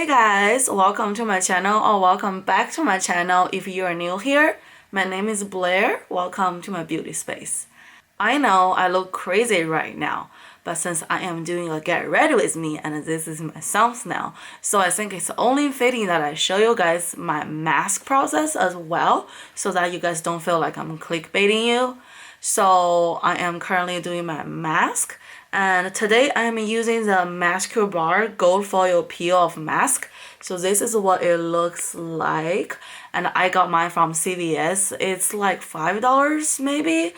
Hey guys, welcome to my channel or welcome back to my channel if you are new here. My name is Blair. Welcome to my beauty space. I know I look crazy right now, but since I am doing a get ready with me and this is my thumbnail, so I think it's only fitting that I show you guys my mask process as well so that you guys don't feel like I'm clickbaiting you. So I am currently doing my mask. And today I am using the Mascure Bar Gold Foil Peel Off Mask. So this is what it looks like. And I got mine from CVS. It's like $5 maybe.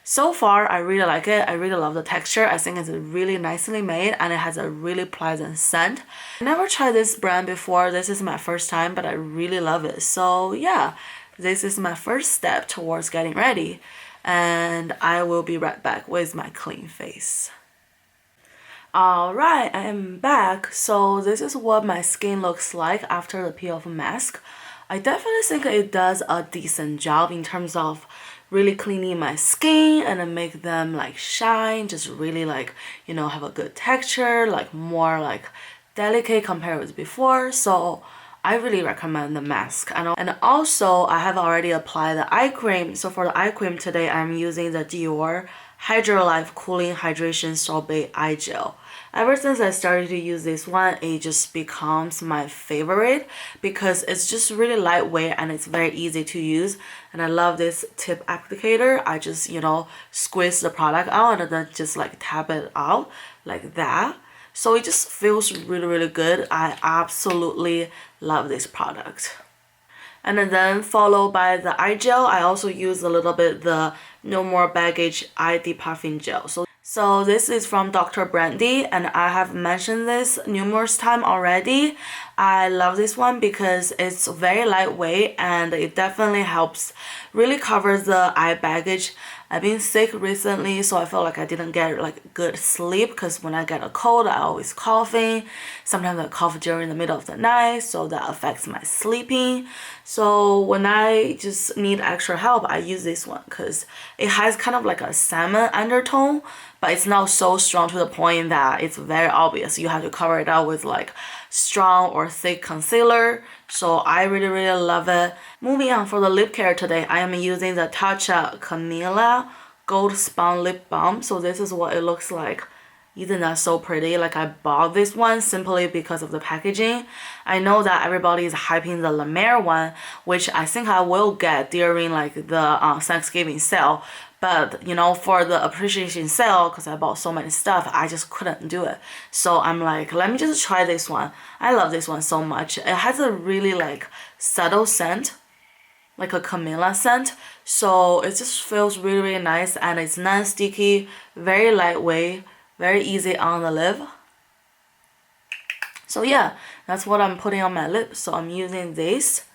So far, I really like it. I really love the texture. I think it's really nicely made and it has a really pleasant scent. I never tried this brand before. This is my first time, but I really love it. So yeah, this is my first step towards getting ready. And I will be right back with my clean face. Alright, I am back. So this is what my skin looks like after the peel off mask. I definitely think it does a decent job in terms of really cleaning my skin and make them like shine, just really like, you know, have a good texture, like more like delicate compared with before. So I really recommend the mask. And also I have already applied the eye cream. So for the eye cream today, I'm using the Dior Hydro Life Cooling Hydration Sorbet Eye Gel. Ever since I started to use this one, it just becomes my favorite because it's just really lightweight and it's very easy to use. And I love this tip applicator. I just, you know, squeeze the product out and then just like tap it out like that. So it just feels really, really good. I absolutely love this product. And then followed by the eye gel, I also use a little bit the No More Baggage Eye Depuffing Gel. So this is from Dr. Brandt, and I have mentioned this numerous times already. I love this one because it's very lightweight and it definitely helps really cover the eye baggage. I've been sick recently, so I feel like I didn't get like good sleep because when I get a cold, I always coughing. Sometimes I cough during the middle of the night, so that affects my sleeping. So when I just need extra help, I use this one because it has kind of like a salmon undertone, but it's not so strong to the point that it's very obvious. You have to cover it out with like strong or thick concealer. So I really, really love it. Moving on for the lip care today, I am using the Tatcha Camilla Gold Spun Lip Balm. So this is what it looks like. Isn't that so pretty? Like I bought this one simply because of the packaging. I know that everybody is hyping the La Mer one, which I think I will get during like the Thanksgiving sale. But you know, for the appreciation sale, because I bought so many stuff, I just couldn't do it. So I'm like, let me just try this one. I love this one so much. It has a really like subtle scent, like a Camilla scent. So it just feels really, really nice and it's non-sticky, very lightweight, very easy on the lip. So yeah, that's what I'm putting on my lips. So I'm using this.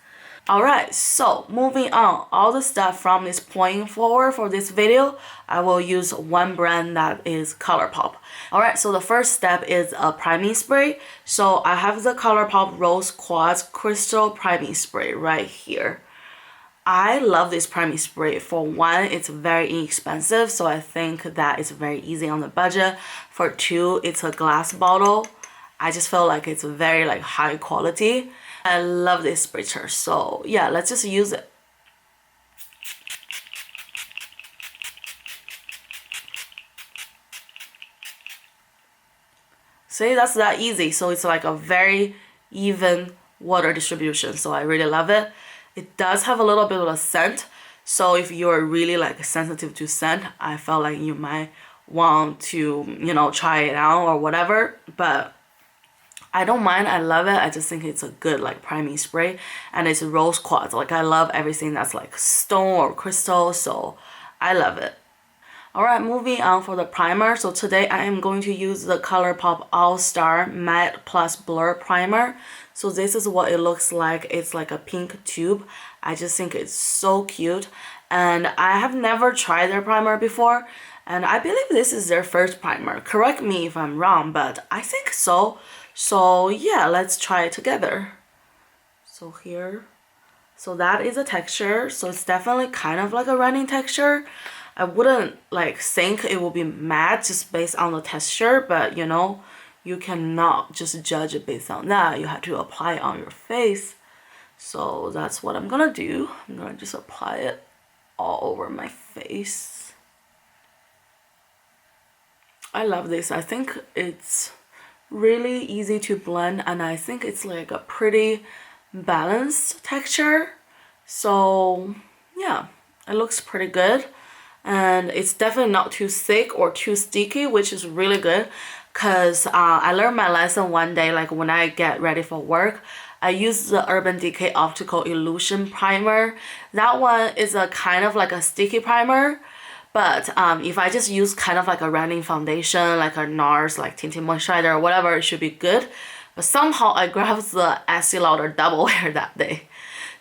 Alright, so moving on, all the stuff from this point forward for this video, I will use one brand that is ColourPop. Alright, so the first step is a priming spray. So I have the ColourPop Rose Quartz Crystal Priming Spray right here. I love this priming spray. For one, it's very inexpensive, so I think that it's very easy on the budget. For two, it's a glass bottle. I just feel like it's very like high quality. I love this sprayer, so yeah, let's just use it. See, that's that easy. So it's like a very even water distribution, so I really love it. It does have a little bit of a scent, so if you're really like sensitive to scent, I felt like you might want to, you know, try it out or whatever, but I don't mind. I love it. I just think it's a good like priming spray, and it's rose quartz. Like I love everything that's like stone or crystal, so I love it. Alright, moving on for the primer. So today I am going to use the ColourPop All Star Matte Plus Blur Primer. So this is what it looks like. It's like a pink tube. I just think it's so cute. And I have never tried their primer before. And I believe this is their first primer. Correct me if I'm wrong, but I think so. So yeah, let's try it together. So here. So that is a texture. So it's definitely kind of like a running texture. I wouldn't like think it will be matte just based on the texture, but you know, you cannot just judge it based on that. You have to apply it on your face. So that's what I'm gonna do. I'm gonna just apply it all over my face. I love this. I think it's really easy to blend, and I think it's like a pretty balanced texture. So yeah, it looks pretty good, and it's definitely not too thick or too sticky, which is really good, because I learned my lesson one day, like when I get ready for work, I use the Urban Decay Optical Illusion Primer. That one is a kind of like a sticky primer, but if I just use kind of like a rounding foundation, like a NARS, like tinted moisturizer or whatever, it should be good. But somehow I grabbed the Estee Lauder Double Wear that day.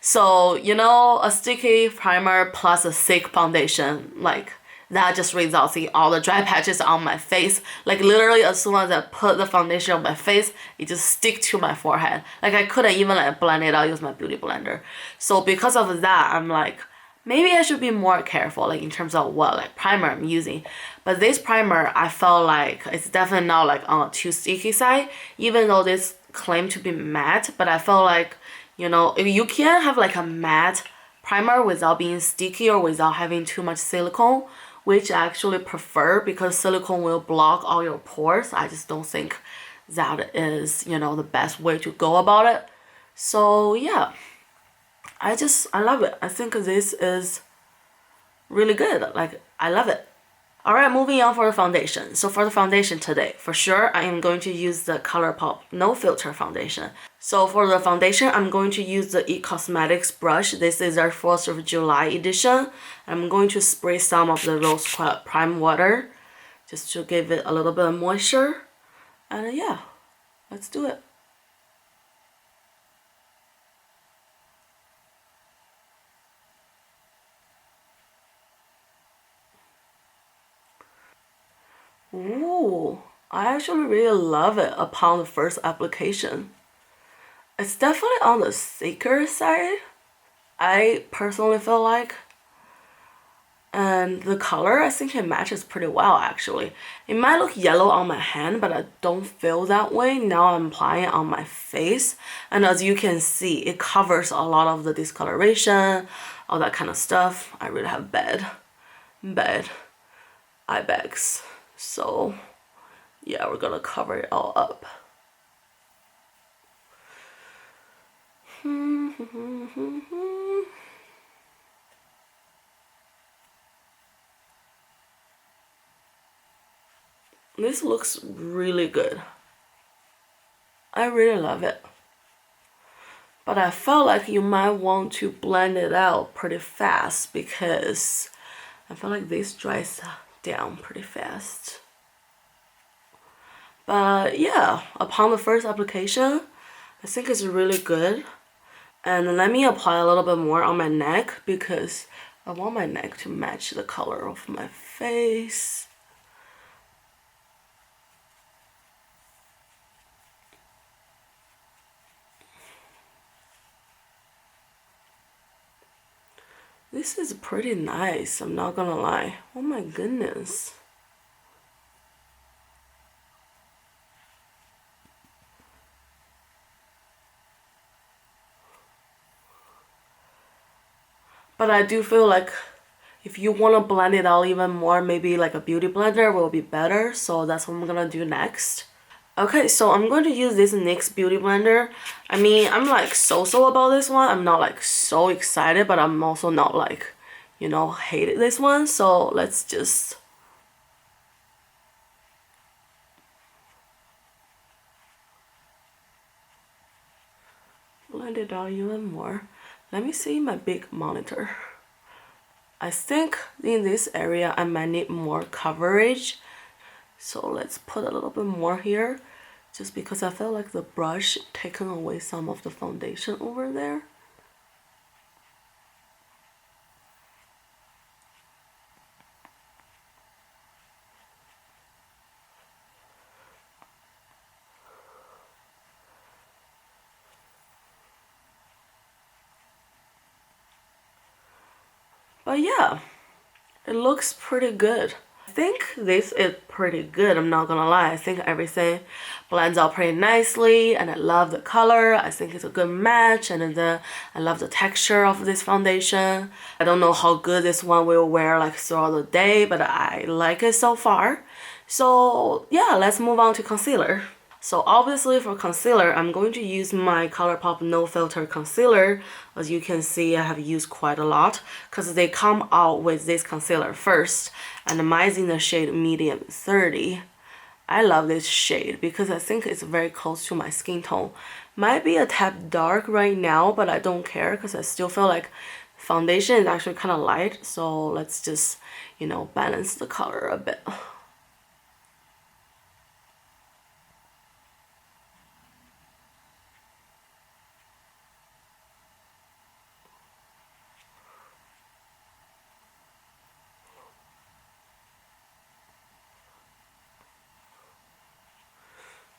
So, you know, a sticky primer plus a thick foundation, like that just results in all the dry patches on my face. Like literally as soon as I put the foundation on my face, it just stick to my forehead. Like I couldn't even like blend it out, use my beauty blender. So because of that, I'm like, maybe I should be more careful, like in terms of what like primer I'm using. But this primer, I felt like it's definitely not like on a too sticky side, even though this claimed to be matte, but I felt like, you know, if you can have like a matte primer without being sticky or without having too much silicone, which I actually prefer because silicone will block all your pores. I just don't think that is, you know, the best way to go about it. So yeah, I love it. I think this is really good. Like, I love it. All right, moving on for the foundation. So for the foundation today, for sure, I am going to use the ColourPop No Filter foundation. So for the foundation, I'm going to use the It Cosmetics brush. This is our 4th of July edition. I'm going to spray some of the Rose Prime Water just to give it a little bit of moisture. And yeah, let's do it. Ooh, I actually really love it upon the first application. It's definitely on the thicker side, I personally feel like. And the color, I think it matches pretty well actually. It might look yellow on my hand, but I don't feel that way. Now I'm applying it on my face. And as you can see, it covers a lot of the discoloration, all that kind of stuff. I really have bad eye bags. So yeah, we're gonna cover it all up. This looks really good. I really love it. But I felt like you might want to blend it out pretty fast because I feel like this dries down pretty fast. But yeah, upon the first application, I think it's really good. And let me apply a little bit more on my neck because I want my neck to match the color of my face. This is pretty nice, I'm not gonna lie. Oh my goodness. But I do feel like if you want to blend it out even more, maybe like a beauty blender will be better. So that's what I'm gonna do next. Okay, so I'm going to use this NYX Beauty Blender. I mean, I'm like so-so about this one. I'm not like so excited, but I'm also not like, you know, hated this one. So let's just blend it out even more. Let me see my big monitor. I think in this area I might need more coverage. So let's put a little bit more here just because I feel like the brush taken away some of the foundation over there. But yeah, it looks pretty good. I think this is pretty good, I'm not gonna lie. I think everything blends out pretty nicely and I love the color. I think it's a good match, and then I love the texture of this foundation. I don't know how good this one will wear like throughout the day, but I like it so far. So yeah, let's move on to concealer. So obviously for concealer, I'm going to use my ColourPop No Filter Concealer. As you can see, I have used quite a lot because they come out with this concealer first, and mine's in the shade medium 30. I love this shade because I think it's very close to my skin tone. Might be a tad dark right now, but I don't care because I still feel like foundation is actually kind of light. So let's just, you know, balance the color a bit.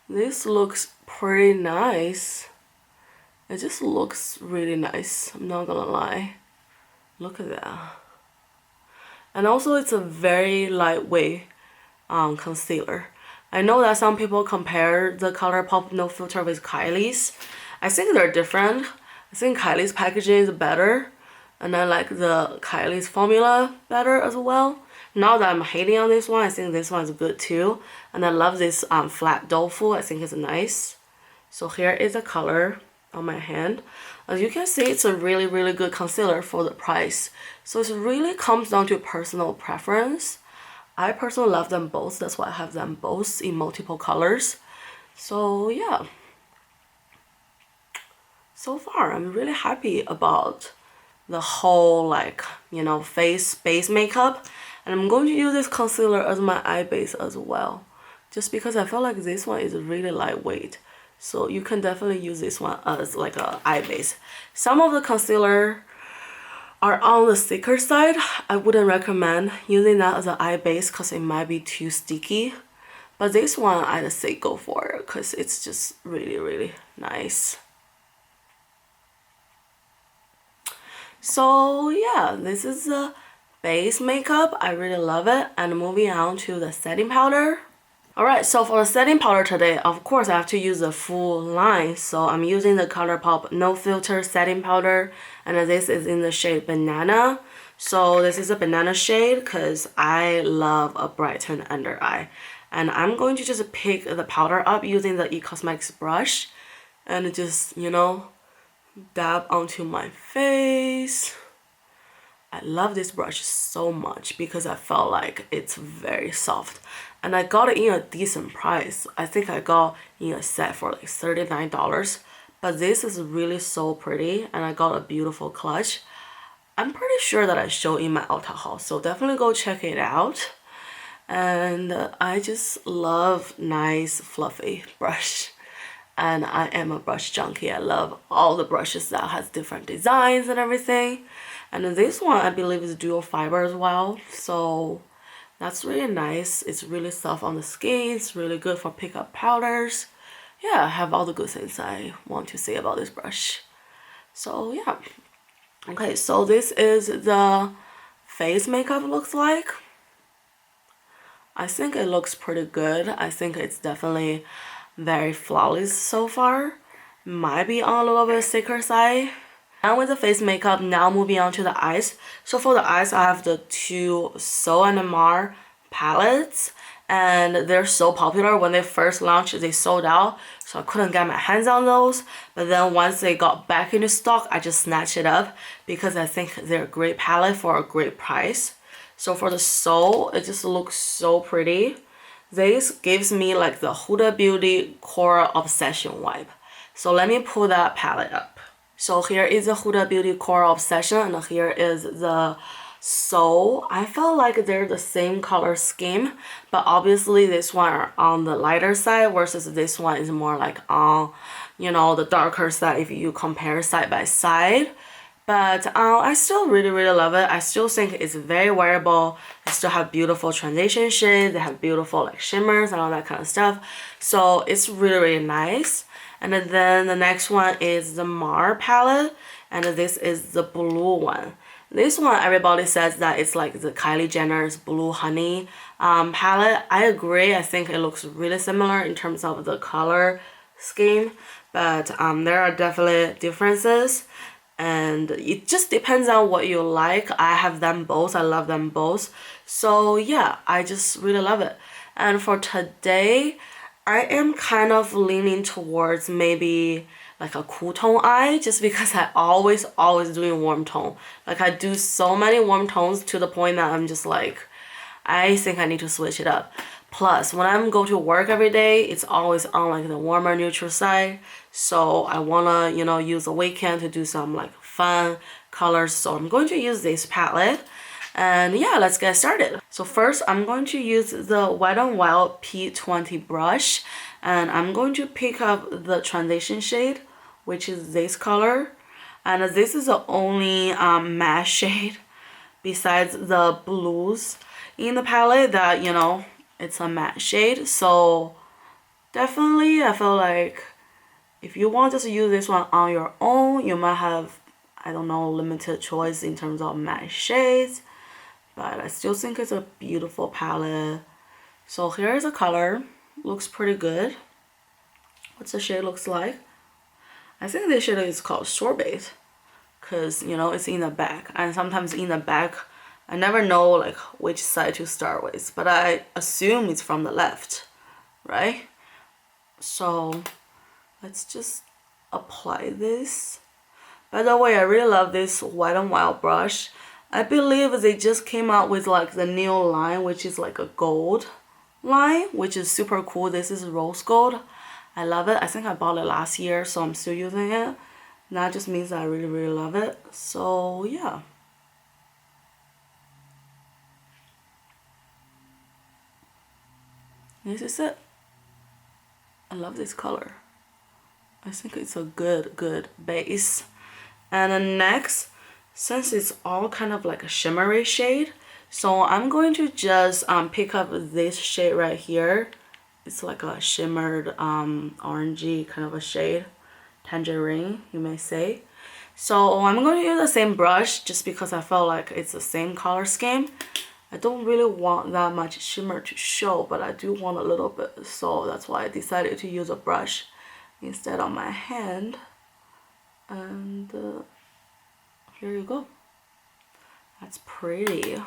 This looks pretty nice. It just looks really nice, I'm not gonna lie. Look at that. And also it's a very lightweight concealer. I know that some people compare the ColourPop No Filter with Kylie's. I think they're different. I think Kylie's packaging is better, and I like the Kylie's formula better as well. Now that I'm hating on this one, I think this one is good too. And I love this flat tofu. I think it's nice. So here is the color on my hand. As you can see, it's a really, really good concealer for the price. So it really comes down to personal preference. I personally love them both. That's why I have them both in multiple colors. So yeah. So far, I'm really happy about the whole, like, you know, face base makeup. And I'm going to use this concealer as my eye base as well, just because I feel like this one is really lightweight. So you can definitely use this one as like a eye base. Some of the concealer are on the thicker side. I wouldn't recommend using that as an eye base because it might be too sticky. But this one, I'd say go for it because it's just really, really nice. So yeah, this is the base makeup. I really love it. And moving on to the setting powder. Alright, so for the setting powder today, of course I have to use the full line. So I'm using the ColourPop No Filter setting powder, and this is in the shade Banana. So this is a banana shade because I love a brightened under eye. And I'm going to just pick the powder up using the eCosmetics brush and just, you know, dab onto my face. I love this brush so much because I felt like it's very soft. And I got it in a decent price. I think I got in a set for like $39. But this is really so pretty, and I got a beautiful clutch. I'm pretty sure that I showed in my Ulta haul, so definitely go check it out. And I just love nice fluffy brush. And I am a brush junkie. I love all the brushes that has different designs and everything. And this one I believe is dual fiber as well, so that's really nice. It's really soft on the skin. It's really good for pickup powders. Yeah, I have all the good things I want to say about this brush. So yeah. Okay, so this is the face makeup looks like. I think it looks pretty good. I think it's definitely very flawless so far. Might be on a little bit thicker side. Done with the face makeup, now moving on to the eyes. So for the eyes, I have the two So and Mar palettes, and they're so popular. When they first launched, they sold out, so I couldn't get my hands on those. But then once they got back into stock, I just snatched it up because I think they're a great palette for a great price. So for the So, it just looks so pretty. This gives me like the Huda Beauty Core Obsession vibe. So let me pull that palette up. So here is the Huda Beauty Core Obsession, and here is the So. I felt like they're the same color scheme, but obviously this one are on the lighter side versus this one is more like on, you know, the darker side if you compare side by side. But I still really, really love it. I still think it's very wearable. They still have beautiful transition shades. They have beautiful like shimmers and all that kind of stuff. So it's really, really nice. And then the next one is the Mar palette, and this is the blue one. This one, everybody says that it's like the Kylie Jenner's Blue Honey palette. I agree. I think it looks really similar in terms of the color scheme, but there are definitely differences, and it just depends on what you like. I have them both. I love them both. So yeah, I just really love it. And for today, I am kind of leaning towards maybe like a cool tone eye, just because I always doing warm tone. Like I do so many warm tones to the point that I'm just like, I think I need to switch it up. Plus, when I'm go to work every day, it's always on like the warmer neutral side. So I wanna, you know, use the weekend to do some like fun colors. So I'm going to use this palette. And yeah, let's get started. So first, I'm going to use the Wet n Wild P20 brush, and I'm going to pick up the transition shade, which is this color. And this is the only matte shade besides the blues in the palette that, you know, it's a matte shade. So definitely, I feel like if you want to use this one on your own, you might have, I don't know, limited choice in terms of matte shades. But I still think it's a beautiful palette. So here is a color. Looks pretty good. What's the shade looks like? I think this shade is called Sorbet, because, you know, it's in the back. And sometimes in the back, I never know like which side to start with, but I assume it's from the left, right? So let's just apply this. By the way, I really love this Wet n Wild brush. I believe they just came out with like the new line, which is like a gold line, which is super cool. This is rose gold. I love it. I think I bought it last year, so I'm still using it. And that just means that I really love it. So yeah. This is it. I love this color. I think it's a good base. And then next, since it's all kind of like a shimmery shade, so I'm going to just pick up this shade right here. It's like a shimmered orangey kind of a shade, tangerine you may say. So I'm going to use the same brush just because I felt like it's the same color scheme. I don't really want that much shimmer to show, but I do want a little bit, so that's why I decided to use a brush instead of my hand. And here you go. That's pretty.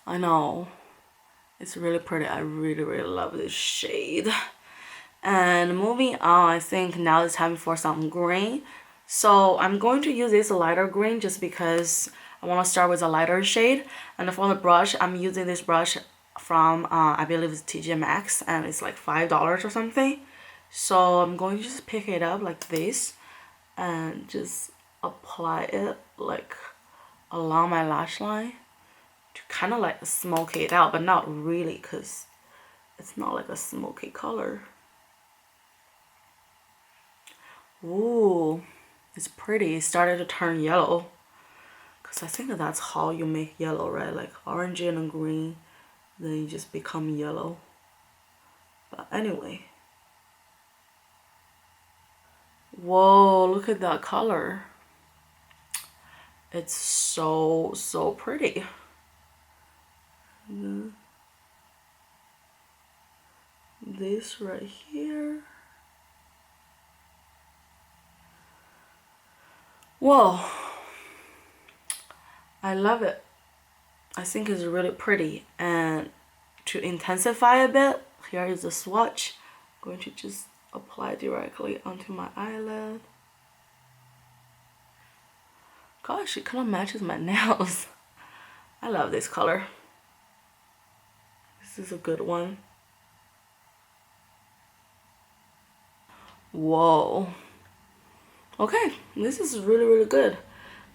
I know. It's really pretty. I really love this shade. And moving on, I think now it's time for some green. So I'm going to use this lighter green just because I want to start with a lighter shade. And for the brush, I'm using this brush from, I believe it's TJ Maxx, and it's like $5 or something. So I'm going to just pick it up like this and just apply it like along my lash line to kind of like smoke it out, but not really because it's not like a smoky color. Ooh, it's pretty. It started to turn yellow, because I think that's how you make yellow, right? Like orange and green, then you just become yellow. But anyway. Whoa, look at that color. It's so pretty. This right here. Whoa, I love it. I think it's really pretty. And to intensify a bit, here is the swatch. I'm going to just apply directly onto my eyelid. Gosh, it kind of matches my nails. I love this color. This is a good one. Whoa. Okay, this is really good.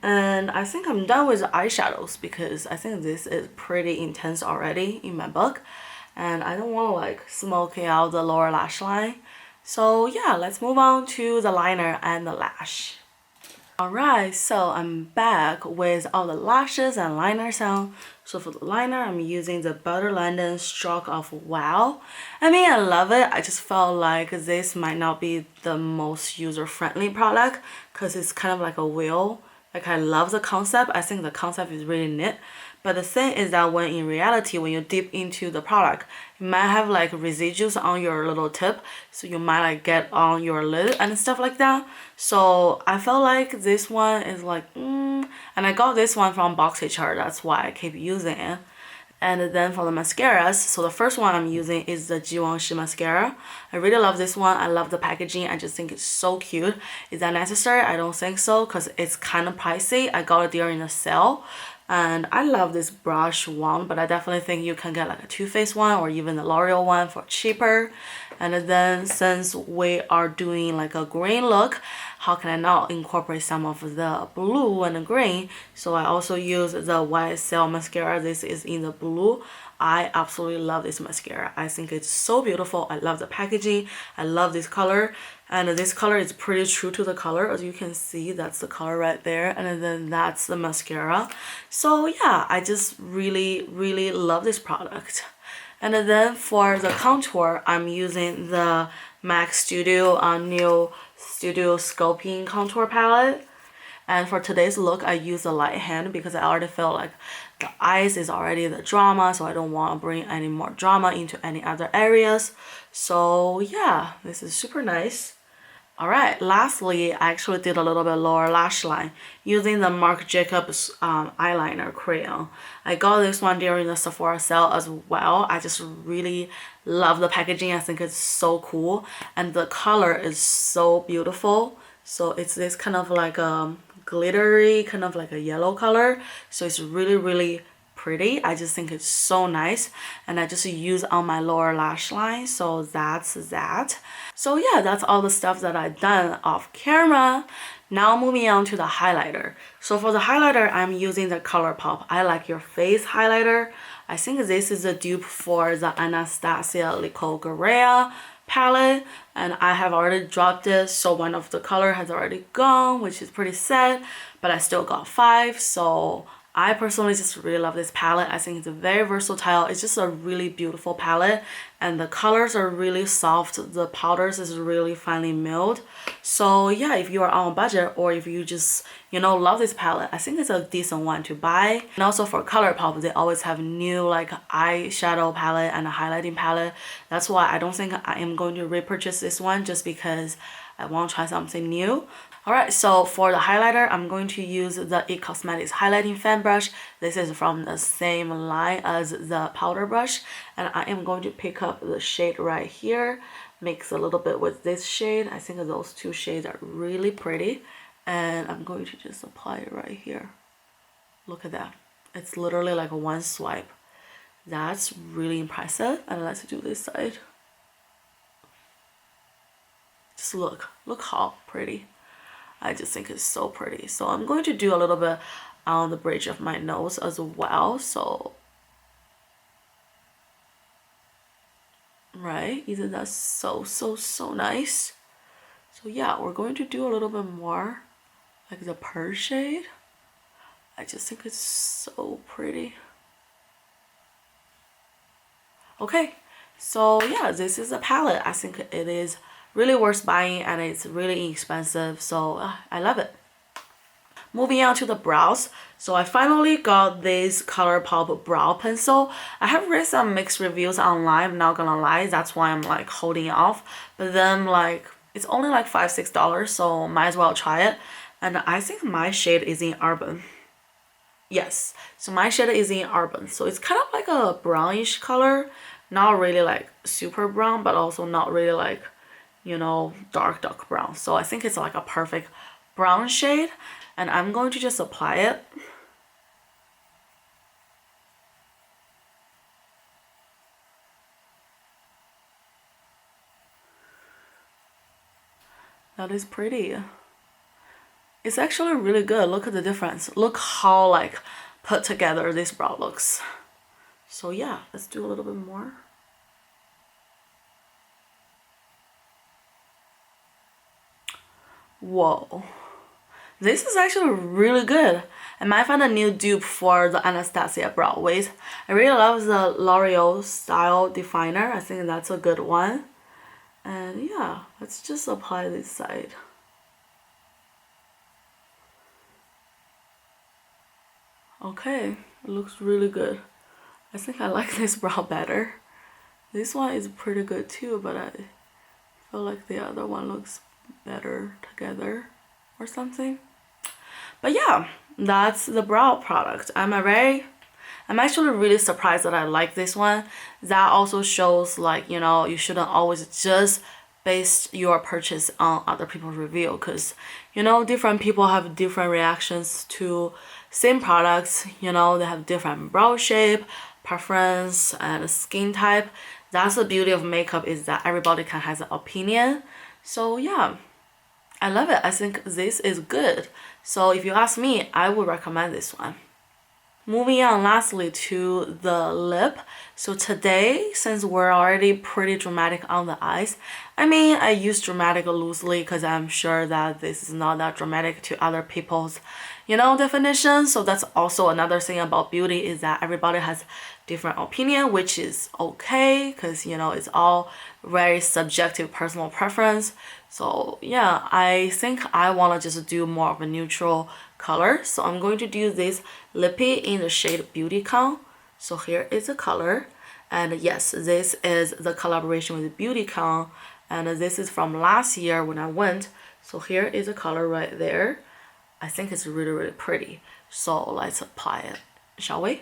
And I think I'm done with the eyeshadows because I think this is pretty intense already in my book. And I don't want to like smoke out the lower lash line. So yeah, let's move on to the liner and the lash. Alright, so I'm back with all the lashes and liners on. So for the liner, I'm using the Butter London Stroke of Wow. I mean, I love it. I just felt like this might not be the most user-friendly product because it's kind of like a wheel. Like, I love the concept. I think the concept is really neat. But the thing is that when in reality, when you dip into the product, you might have like residues on your little tip. So you might like get on your lid and stuff like that. So I felt like this one is like, and I got this one from BoxyCharm. That's why I keep using it. And then for the mascaras, so the first one I'm using is the Givenchy mascara. I really love this one. I love the packaging. I just think it's so cute. Is that necessary? I don't think so because it's kind of pricey. I got it during the sale. And I love this brush one, but I definitely think you can get like a Too Faced one or even the L'Oreal one for cheaper. And then since we are doing like a green look, how can I not incorporate some of the blue and the green? So I also use the YSL mascara. This is in the blue. I absolutely love this mascara. I think it's so beautiful. I love the packaging. I love this color. And this color is pretty true to the color. As you can see, that's the color right there. And then that's the mascara. So yeah, I just really, really love this product. And then for the contour, I'm using the MAC Studio New Studio Sculpting Contour Palette. And for today's look, I use a light hand because I already feel like the eyes is already the drama, so I don't want to bring any more drama into any other areas. So yeah, this is super nice. Alright, lastly, I actually did a little bit lower lash line using the Marc Jacobs eyeliner crayon. I got this one during the Sephora sale as well. I just really love the packaging. I think it's so cool and the color is so beautiful. So it's this kind of like a glittery, kind of like a yellow color. So it's really, really pretty. I just think it's so nice and I just use on my lower lash line. So that's that. So yeah, that's all the stuff that I've done off camera. Now moving on to the highlighter. So for the highlighter, I'm using the ColourPop I Like Your Face highlighter. I think this is a dupe for the Anastasia Lico Guerrera palette and I have already dropped it, so one of the color has already gone, which is pretty sad, but I still got 5. So I personally just really love this palette. I think it's very versatile. It's just a really beautiful palette and the colors are really soft. The powders is really finely milled. So yeah, if you are on a budget or if you just, you know, love this palette, I think it's a decent one to buy. And also for ColourPop, they always have new like eyeshadow palette and a highlighting palette. That's why I don't think I am going to repurchase this one just because I want to try something new. Alright, so for the highlighter, I'm going to use the IT Cosmetics highlighting fan brush. This is from the same line as the powder brush. And I am going to pick up the shade right here. Mix a little bit with this shade. I think those two shades are really pretty. And I'm going to just apply it right here. Look at that. It's literally like a one swipe. That's really impressive. And let's do this side. Just look how pretty. I just think it's so pretty. So I'm going to do a little bit on the bridge of my nose as well. So, right, isn't that so nice? So yeah, we're going to do a little bit more like the pearl shade. I just think it's so pretty. Okay, so yeah, this is a palette. I think it is really worth buying and it's really inexpensive, so I love it. Moving on to the brows. So I finally got this ColourPop brow pencil. I have read some mixed reviews online, I'm not gonna lie, that's why I'm like holding off. But then like, it's only like $5-6, so might as well try it. And I think my shade is in Urban. Yes, so my shade is in Urban. So it's kind of like a brownish color. Not really like super brown, but also not really like, you know, dark brown. So I think it's like a perfect brown shade. And I'm going to just apply it. That is pretty. It's actually really good. Look at the difference. Look how like put together this brow looks. So yeah, let's do a little bit more. Whoa. This is actually really good. I might find a new dupe for the Anastasia brow weight. I really love the L'Oreal Style Definer. I think that's a good one. And yeah, let's just apply this side. Okay, it looks really good. I think I like this brow better. This one is pretty good too, but I feel like the other one looks better together or something. But yeah, that's the brow product. I'm actually really surprised that I like this one. That also shows, like, you know, you shouldn't always just base your purchase on other people's review, because, you know, different people have different reactions to same products. You know, they have different brow shape, preference, and skin type. That's the beauty of makeup, is that everybody can have an opinion. So yeah, I love it. I think this is good. So if you ask me, I would recommend this one. Moving on lastly to the lip. So today, since we're already pretty dramatic on the eyes, I mean, I use dramatic loosely because I'm sure that this is not that dramatic to other people's, you know, definition. So that's also another thing about beauty, is that everybody has different opinion, which is okay, because, you know, it's all very subjective personal preference. So yeah, I think I want to just do more of a neutral color. So I'm going to do this lippy in the shade Beauty Con. So here is the color. And yes, this is the collaboration with Beauty Con. And this is from last year when I went. So here is the color right there. I think it's really, really pretty. So let's apply it, shall we?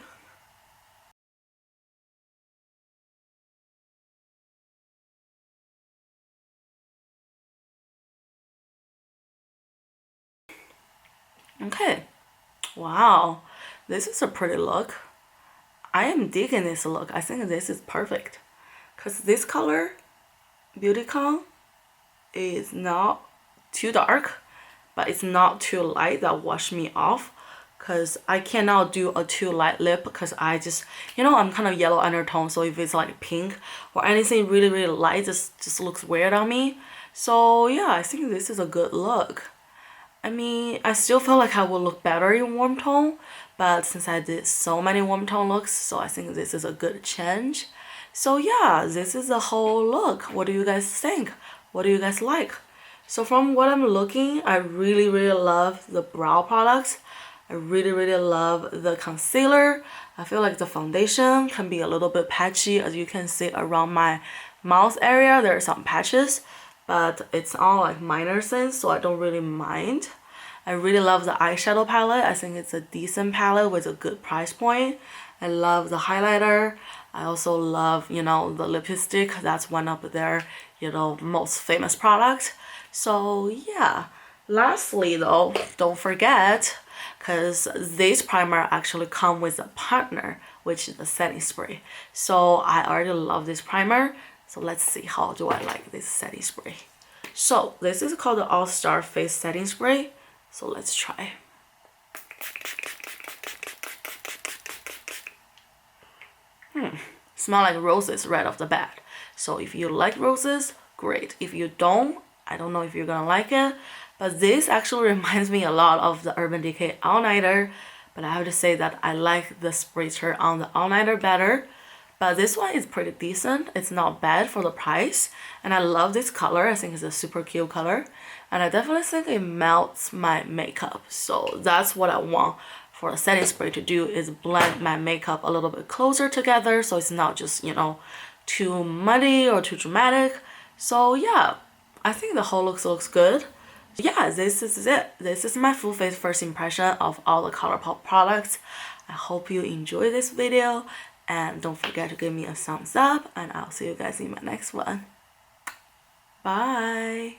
Okay. Wow. This is a pretty look. I am digging this look. I think this is perfect. Because this color, Beauty Con, is not too dark, but it's not too light that wash me off, because I cannot do a too light lip, because I just, you know, I'm kind of yellow undertone, so if it's like pink or anything really, really light, just looks weird on me. So yeah, I think this is a good look. I mean, I still feel like I will look better in warm tone, but since I did so many warm tone looks, so I think this is a good change. So yeah, this is the whole look. What do you guys think? What do you guys like? So from what I'm looking, I really, really love the brow products. I really, really love the concealer. I feel like the foundation can be a little bit patchy. As you can see around my mouth area, there are some patches, but it's all like minor things, so I don't really mind. I really love the eyeshadow palette. I think it's a decent palette with a good price point. I love the highlighter. I also love, you know, the lipstick. That's one of their, you know, most famous products. So yeah. Lastly though, don't forget, because this primer actually come with a partner, which is the setting spray. So I already love this primer. So let's see, how do I like this setting spray. So this is called the All Star Face Setting Spray. So let's try. Smell like roses right off the bat. So if you like roses, great. If you don't, I don't know if you're gonna like it. But this actually reminds me a lot of the Urban Decay All Nighter. But I have to say that I like the sprayer on the All Nighter better. But this one is pretty decent. It's not bad for the price. And I love this color. I think it's a super cute color. And I definitely think it melts my makeup. So that's what I want for a setting spray to do, is blend my makeup a little bit closer together, so it's not just, you know, too muddy or too dramatic. So yeah, I think the whole looks good. Yeah, this is it. This is my full face first impression of all the ColourPop products. I hope you enjoy this video, and don't forget to give me a thumbs up, and I'll see you guys in my next one. Bye.